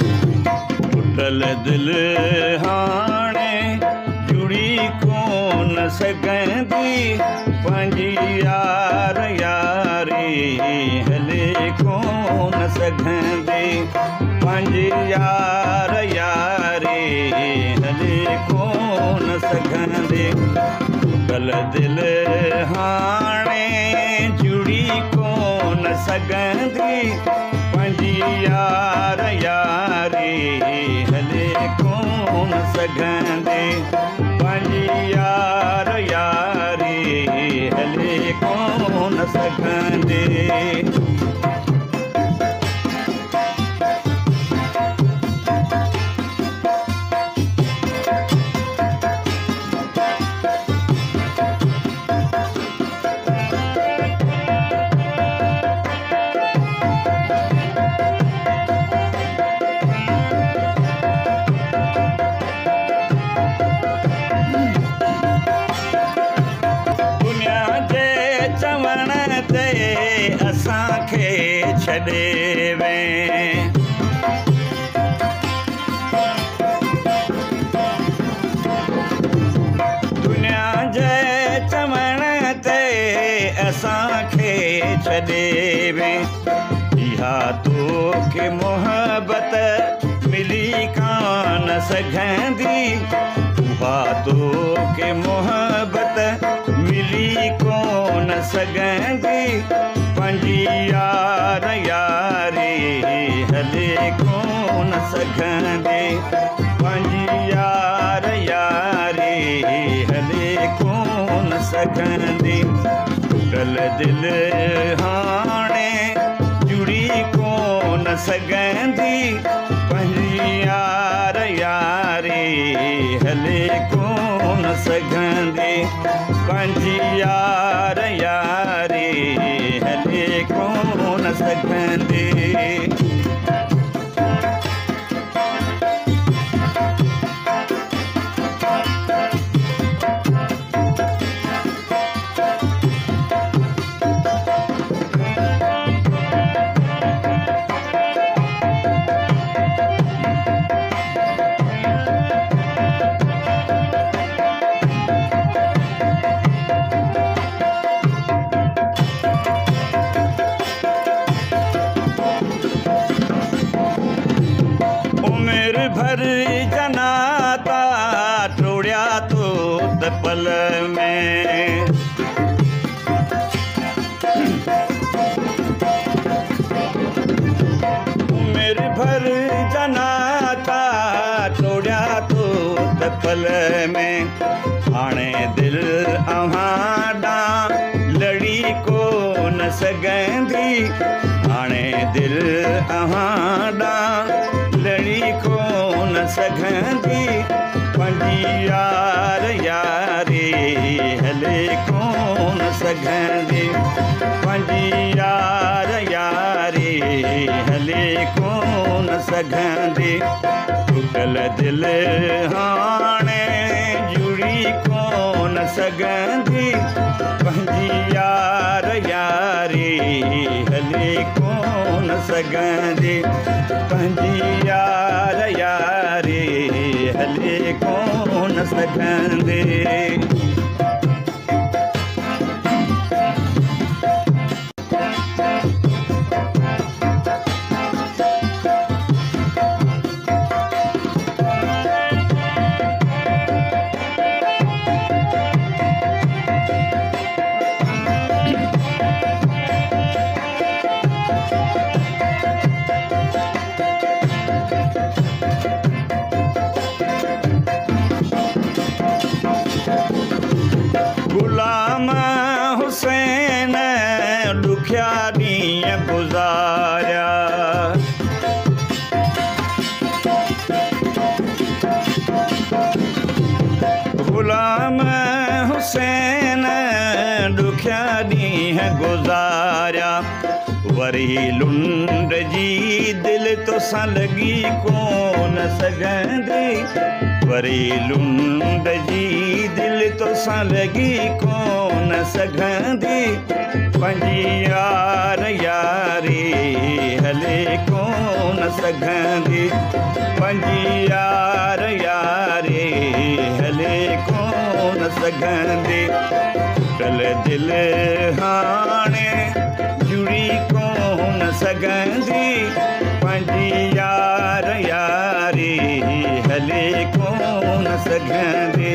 टुटल दिल हाणे जुड़ी कोन सघंदी पंहिंजी यार यारी हले कोन सघंदी पंहिंजी यार यारी हले कोन सघंदी टुटल दिल हाणे जुड़ी कोन सघंदी पंहिंजी यार यारी हले कोन सघंदी पंहिंजी यार यारी हले कोन सघंदी असांखे छॾे वे दुनिया जे चवण ते असांखे छॾे वे इहा तोखे मोहबत मिली कान सघंदी उहा तोखे मोहबत मिली कोन सघंदी पंहिंजी यार यारी हले कोन सघंदी पंहिंजी यार यारी हले कोन सघंदी टुटल दिल हाणे जुड़ी कोन सघंदी पंहिंजी यार यारी हले कोन सघंदी पंहिंजी यार यारी हले कोन सघंदी भर जनाता टोड़िया तो पल में उम्र भर जनाता टोड़िया तो पल में हाणे दिल अहां लड़ी कोन सघंदी हाणे दिल अहां लड़ी कोन सघंदी पंहिंजी यार यारी हले कोन सघंदी पंहिंजी यार यारी हले कोन सघंदी टुटल दिल हाणे जुड़ी कोन सघंदी पंहिंजी यार यारी हले कोन सघंदी पंहिंजी यार यारी हले कोन सघंदी गुलाम हुसैन दुखिया ॾींहं गुज़ारिया गुलाम हुसैन दुखिया ॾींहं गुज़ारिया गुज़ारिया वरी लुंड जी दिल तोसां लॻी कोन सघंदी वरी लुंड जी दिल तोसां लॻी कोन सघंदी पंहिंजी यार यारी हले कोन सघंदी पंहिंजी यार यारी हले कोन सघंदी टुटल दिल हाणे जुड़ी कोन सघंदी पंहिंजी यार यारी हले कोन सघंदी